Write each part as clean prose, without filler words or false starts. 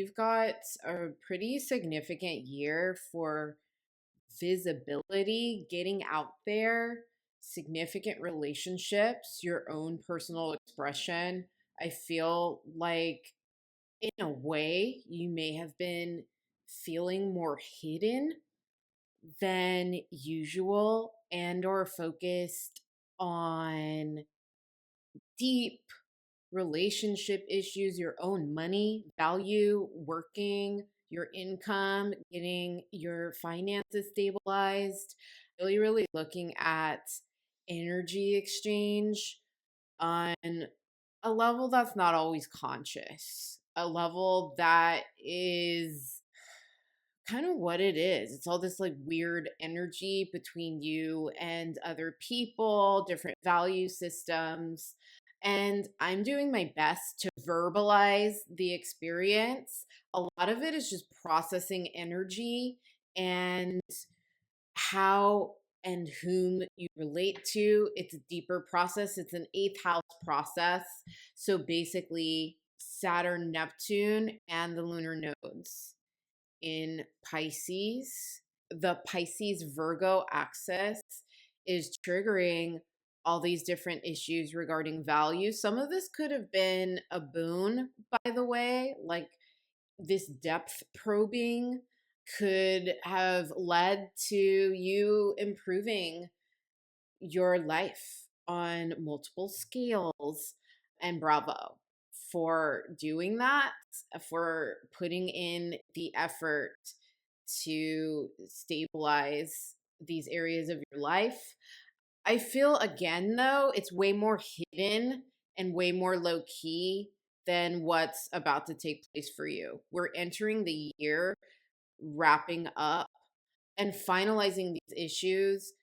you've got a pretty significant year for visibility, getting out there, significant relationships, your own personal expression. I feel like, in a way, you may have been feeling more hidden than usual and or focused on deep relationship issues, your own money, value, working, your income, getting your finances stabilized, really, really looking at energy exchange on a level that's not always conscious, a level that is kind of what it is. It's all this like weird energy between you and other people, different value systems. And I'm doing my best to verbalize the experience. A lot of it is just processing energy and how and whom you relate to. It's a deeper process, it's an eighth house process. So basically, Saturn, Neptune, and the lunar nodes in Pisces. The Pisces Virgo axis is triggering all these different issues regarding value. Some of this could have been a boon, by the way, like this depth probing could have led to you improving your life on multiple scales. And bravo for doing that, for putting in the effort to stabilize these areas of your life. I feel again, though, it's way more hidden and way more low key than what's about to take place for you. We're entering the year, wrapping up and finalizing these issues.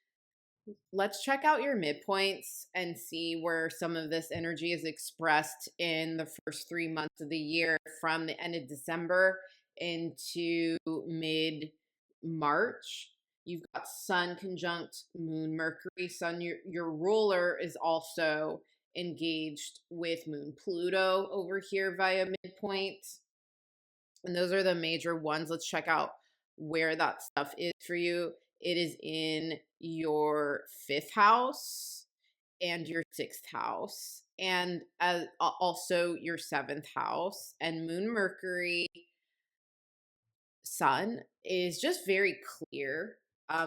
Let's check out your midpoints and see where some of this energy is expressed in the first 3 months of the year, from the end of December into mid March. You've got Sun conjunct Moon, Mercury. Sun, your ruler, is also engaged with Moon, Pluto over here via midpoint. And those are the major ones. Let's check out where that stuff is for you. It is in your fifth house and your sixth house, and also your seventh house. And Moon, Mercury, Sun is just very clear.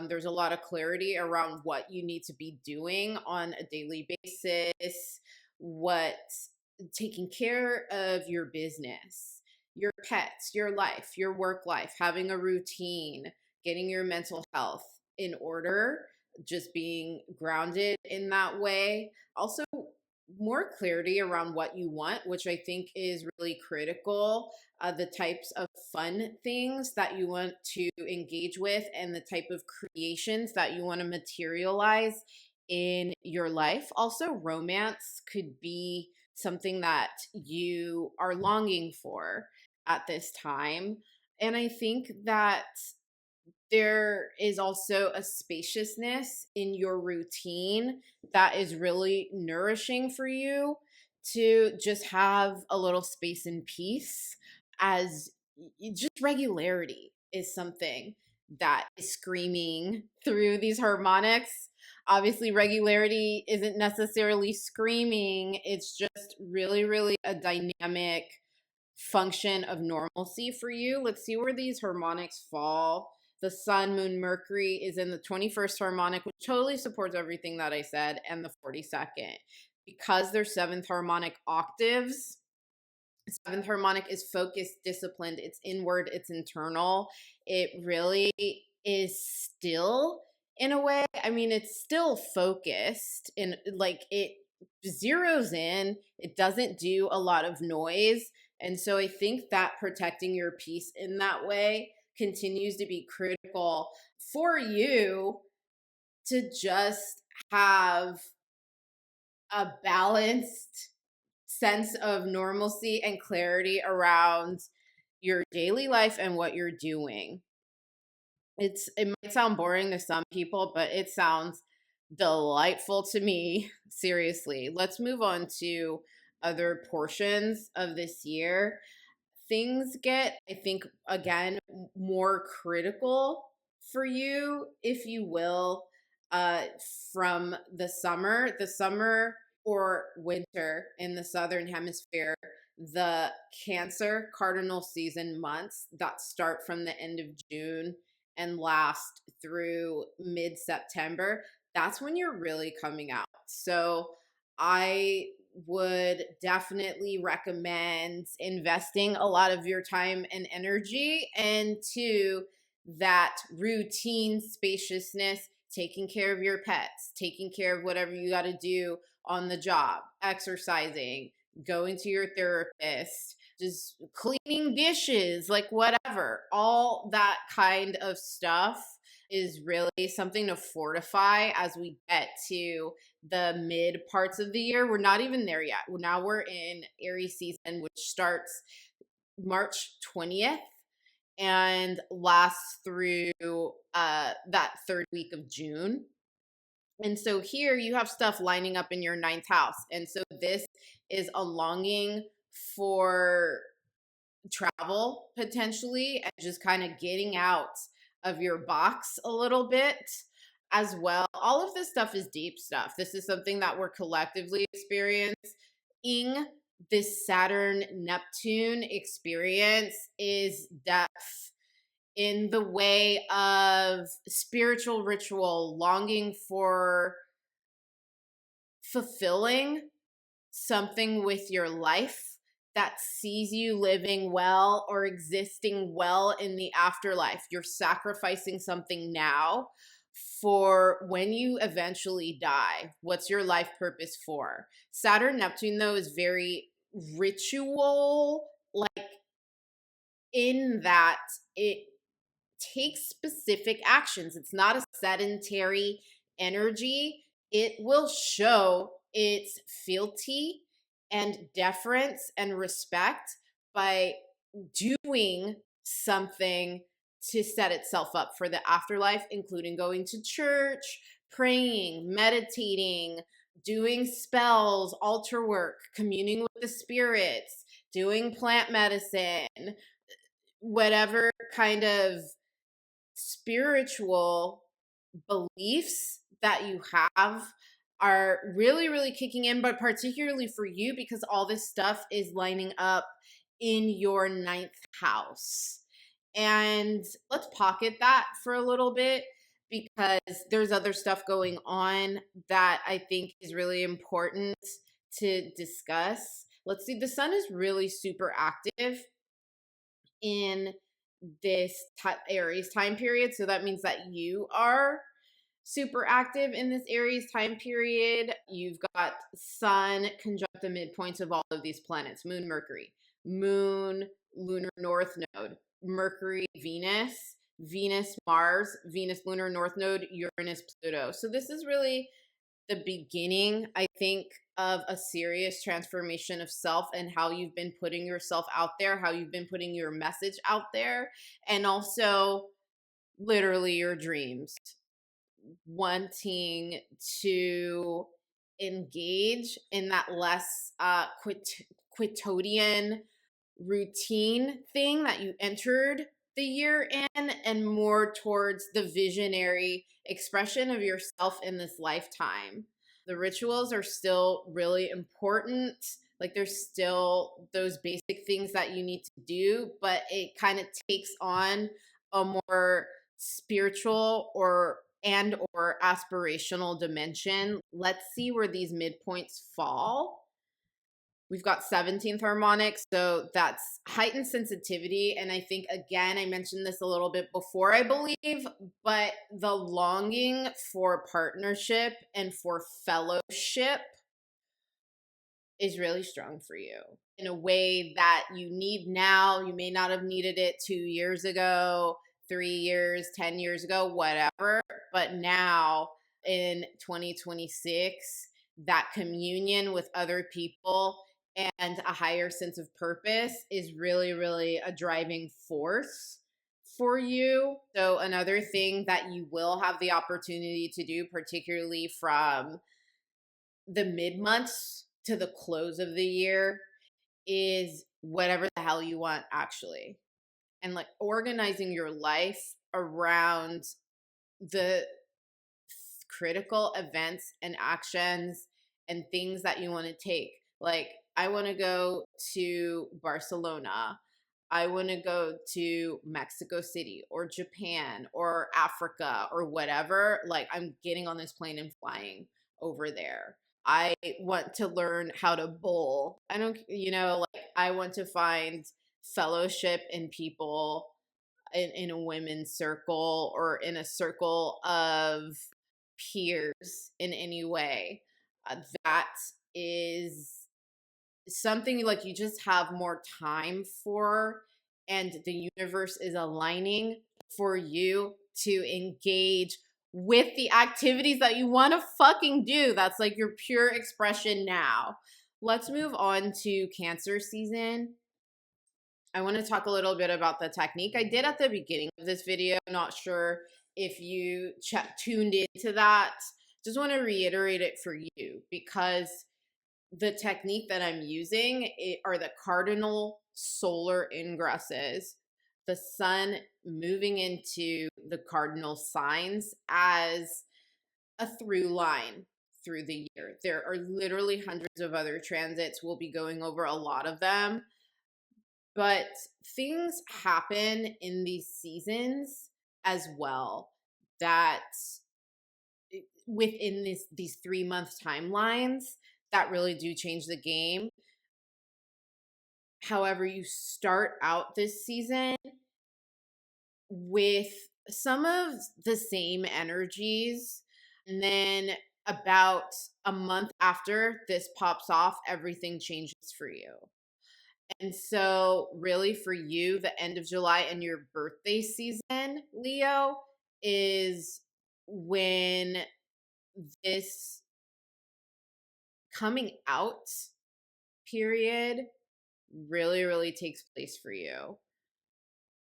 There's a lot of clarity around what you need to be doing on a daily basis, what taking care of your business, your pets, your life, your work life, having a routine, getting your mental health in order, just being grounded in that way. Also, more clarity around what you want, which I think is really critical. The types of fun things that you want to engage with and the type of creations that you want to materialize in your life. Also, romance could be something that you are longing for at this time. And I think that there is also a spaciousness in your routine that is really nourishing for you to just have a little space and peace, as just regularity is something that is screaming through these harmonics. Obviously, regularity isn't necessarily screaming, it's just really, really a dynamic function of normalcy for you. Let's see where these harmonics fall. The Sun, Moon, Mercury is in the 21st harmonic, which totally supports everything that I said, and the 42nd. Because they're seventh harmonic octaves, seventh harmonic is focused, disciplined, it's inward, it's internal. It really is still, in a way. I mean, it's still focused, in like it zeroes in, it doesn't do a lot of noise. And so I think that protecting your peace in that way continues to be critical for you to just have a balanced sense of normalcy and clarity around your daily life and what you're doing. It might sound boring to some people, but it sounds delightful to me. Seriously. Let's move on to other portions of this year. things get, I think, again, more critical for you, if you will, uh, from the summer or winter in the southern hemisphere, the Cancer cardinal season months that start from the end of June and last through mid September, that's when you're really coming out. So I would definitely recommend investing a lot of your time and energy into that routine spaciousness, taking care of your pets, taking care of whatever you got to do on the job, exercising, going to your therapist, just cleaning dishes, like whatever. All that kind of stuff is really something to fortify as we get to the mid parts of the year. We're not even there yet. Now we're in Aries season, which starts March 20th and lasts through that third week of June. And so here you have stuff lining up in your ninth house. And so this is a longing for travel potentially and just kind of getting out of your box a little bit as well. All of this stuff is deep stuff. This is something that we're collectively experiencing. This Saturn Neptune experience is depth in the way of spiritual ritual, longing for fulfilling something with your life that sees you living well or existing well in the afterlife. You're sacrificing something now for when you eventually die. What's your life purpose for? Saturn Neptune, though, is very ritual, like in that it takes specific actions. It's not a sedentary energy. It will show its fealty and deference and respect by doing something to set itself up for the afterlife, including going to church, praying, meditating, doing spells, altar work, communing with the spirits, doing plant medicine, whatever kind of spiritual beliefs that you have are really, really kicking in, but particularly for you because all this stuff is lining up in your ninth house. And let's pocket that for a little bit because there's other stuff going on that I think is really important to discuss. Let's see, the sun is really super active in this Aries time period. So that means that you are super active in this Aries time period. You've got Sun conjunct the midpoints of all of these planets: Moon, Mercury, Moon, Lunar North Node, Mercury, Venus, Venus, Mars, Venus, Lunar North Node, Uranus, Pluto. So this is really the beginning, I think, of a serious transformation of self and how you've been putting yourself out there, how you've been putting your message out there, and also literally your dreams. Wanting to engage in that less quotidian routine thing that you entered the year in and more towards the visionary expression of yourself in this lifetime. The rituals are still really important. Like there's still those basic things that you need to do, but it kind of takes on a more spiritual or aspirational dimension. Let's see where these midpoints fall. We've got 17th harmonic, so that's heightened sensitivity. And I think, again, I mentioned this a little bit before, I believe, but the longing for partnership and for fellowship is really strong for you in a way that you need now. You may not have needed it 2 years ago, 3 years, 10 years ago, whatever. But now in 2026, that communion with other people and a higher sense of purpose is really, really a driving force for you. So another thing that you will have the opportunity to do, particularly from the mid months to the close of the year, is whatever the hell you want, actually. And like organizing your life around the critical events and actions and things that you want to take. Like, I want to go to Barcelona. I want to go to Mexico City or Japan or Africa or whatever. Like, I'm getting on this plane and flying over there. I want to learn how to bowl. I don't, like, I want to find fellowship in people in a women's circle or in a circle of peers in any way. That is something like you just have more time for, and the universe is aligning for you to engage with the activities that you want to fucking do. That's like your pure expression now. Let's move on to Cancer season. I want to talk a little bit about the technique I did at the beginning of this video. I'm not sure if you tuned into that. Just want to reiterate it for you, because the technique that I'm using are the cardinal solar ingresses, the sun moving into the cardinal signs as a through line through the year. There are literally hundreds of other transits. We'll be going over a lot of them. But things happen in these seasons as well that within these 3-month timelines that really do change the game. However, you start out this season with some of the same energies, and then about a month after this pops off, everything changes for you. And so really for you, the end of July and your birthday season, Leo, is when this coming out period really, really takes place for you.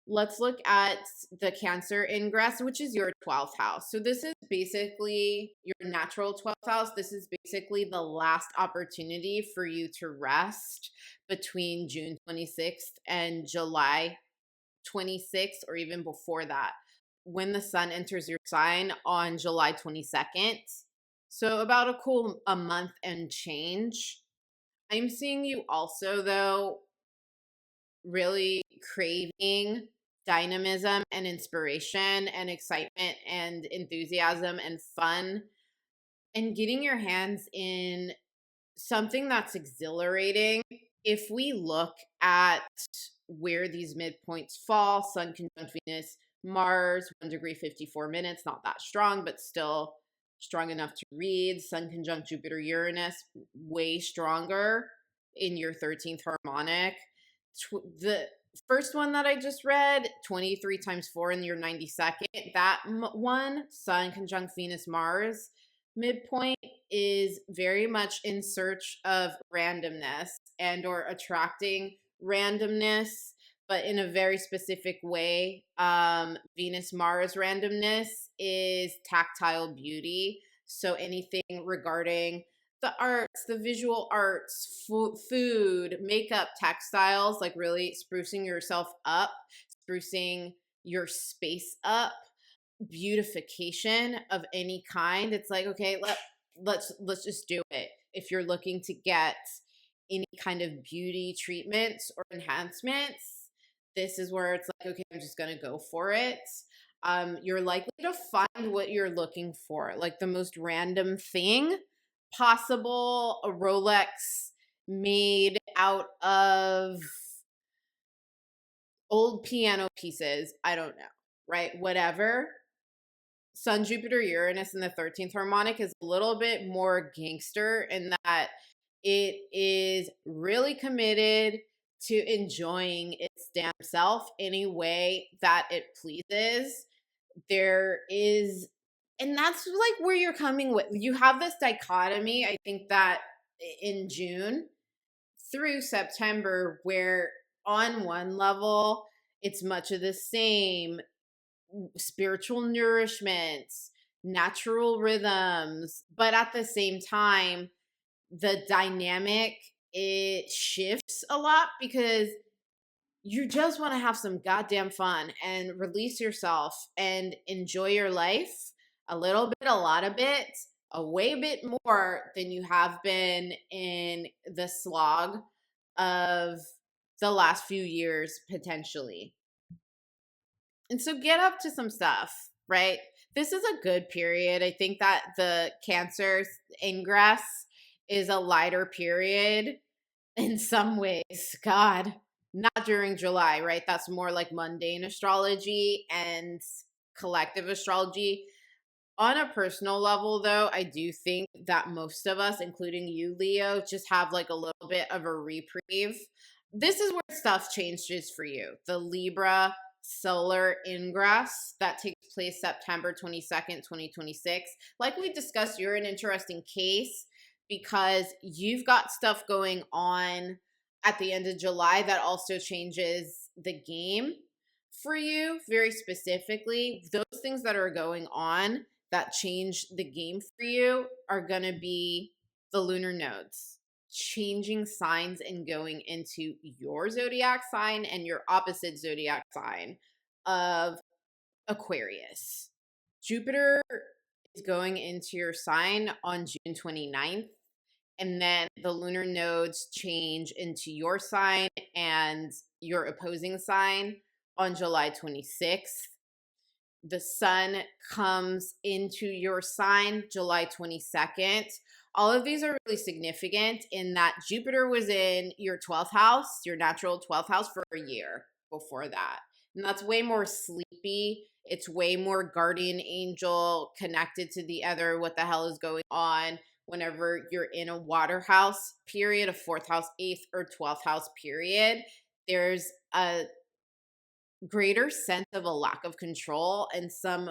Let's look at the Cancer ingress, which is your 12th house. So this is basically your natural 12th house. This is basically the last opportunity for you to rest between June 26th and July 26th, or even before that, when the sun enters your sign on July 22nd. So about a month and change. I'm seeing you also, though, really craving dynamism and inspiration and excitement and enthusiasm and fun, and getting your hands in something that's exhilarating. If we look at where these midpoints fall, Sun conjunct Venus, Mars, 1 degree 54 minutes, not that strong, but still strong enough to read. Sun conjunct Jupiter, Uranus, way stronger in your 13th harmonic. The first one that I just read, 23 times 4 in your 92nd, that one, Sun conjunct Venus, Mars, midpoint is very much in search of randomness and or attracting randomness, but in a very specific way. Venus Mars randomness is tactile beauty. So anything regarding the arts, the visual arts, food, makeup, textiles, like really sprucing yourself up, sprucing your space up, beautification of any kind. It's like, okay, let's just do it. If you're looking to get any kind of beauty treatments or enhancements, this is where it's like, okay, I'm just gonna go for it. You're likely to find what you're looking for, like the most random thing possible, a Rolex made out of old piano pieces, I don't know, right? Whatever. Sun, Jupiter, Uranus in the 13th harmonic is a little bit more gangster in that it is really committed to enjoying its damn self any way that it pleases. There is, and that's like where you're coming with, you have this dichotomy, I think, that in June through September, where on one level, it's much of the same spiritual nourishment, natural rhythms, but at the same time, the dynamic it shifts a lot because you just want to have some goddamn fun and release yourself and enjoy your life a little bit, a lot of bit, a way bit more than you have been in the slog of the last few years potentially. And so get up to some stuff, right? This is a good period. I think that the Cancer ingress is a lighter period in some ways. God, not during July, right? That's more like mundane astrology and collective astrology. On a personal level, though, I do think that most of us, including you, Leo, just have like a little bit of a reprieve. This is where stuff changes for you. The Libra solar ingress that takes place September 22nd, 2026. Like we discussed, you're an interesting case because you've got stuff going on at the end of July that also changes the game for you very specifically. Those things that are going on that change the game for you are going to be the lunar nodes changing signs and going into your zodiac sign and your opposite zodiac sign of Aquarius. Jupiter is going into your sign on June 29th, and then the lunar nodes change into your sign and your opposing sign on July 26th. The sun comes into your sign July 22nd. All of these are really significant in that Jupiter was in your 12th house, your natural 12th house, for a year before that. And that's way more sleepy. It's way more guardian angel connected to the other. What the hell is going on whenever you're in a water house period, a 4th house, 8th, or 12th house period? There's a greater sense of a lack of control and some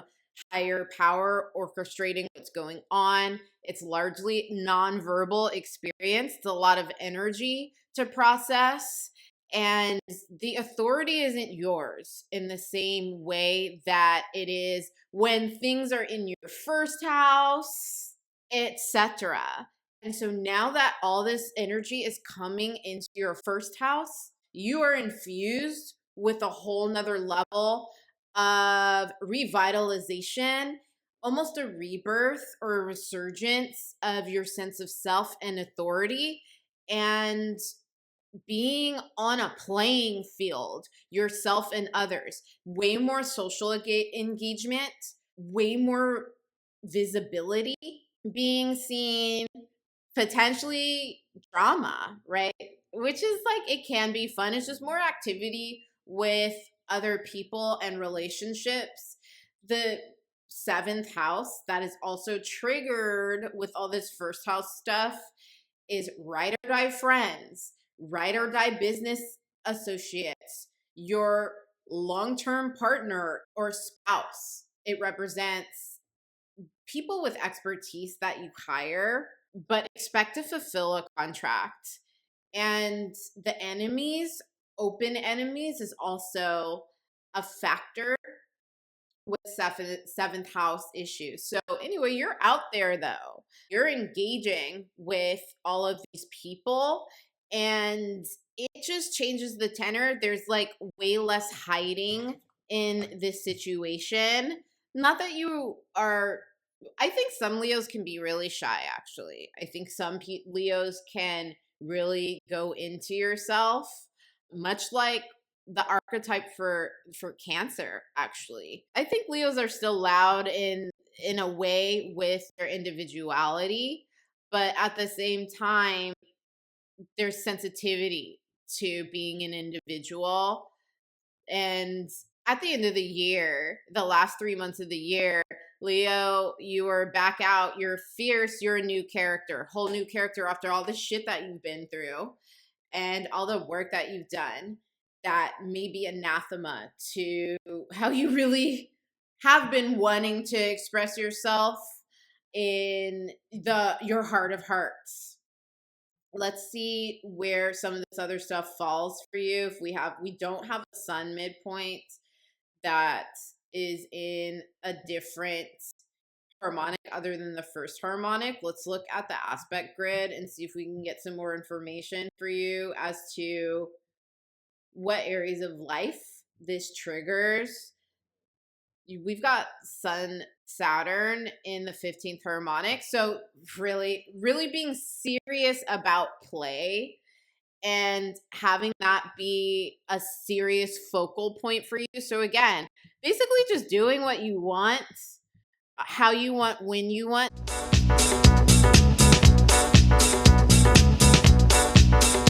higher power orchestrating what's going on. It's largely nonverbal experience. It's a lot of energy to process. And the authority isn't yours in the same way that it is when things are in your first house, etc. And so now that all this energy is coming into your first house, you are infused with a whole nother level of revitalization, almost a rebirth or a resurgence of your sense of self and authority, and being on a playing field, yourself and others. Way more social engagement, way more visibility being seen, potentially drama, right? Which is like, it can be fun. It's just more activity with other people and relationships. The 7th house that is also triggered with all this first house stuff is ride or die friends, ride or die business associates, your long-term partner or spouse. It represents people with expertise that you hire, but expect to fulfill a contract. And the enemies, open enemies, is also a factor with seventh house issues. So anyway, you're out there though. You're engaging with all of these people, and it just changes the tenor. There's like way less hiding in this situation. Not that you are, I think some Leos can be really shy, actually. I think some Leos can really go into yourself, much like the archetype for Cancer, actually. I think Leos are still loud in a way with their individuality, but at the same time, there's sensitivity to being an individual. And at the end of the year, the last 3 months of the year, Leo, you are back out. You're fierce. You're a new character, whole new character after all the shit that you've been through and all the work that you've done that may be anathema to how you really have been wanting to express yourself in your heart of hearts. Let's see where some of this other stuff falls for you. If we don't have a sun midpoint that is in a different harmonic other than the first harmonic. Let's look at the aspect grid and see if we can get some more information for you as to what areas of life this triggers. We've got Sun Saturn in the 15th harmonic. So really, really being serious about play and having that be a serious focal point for you. So again, basically just doing what you want, how you want, when you want.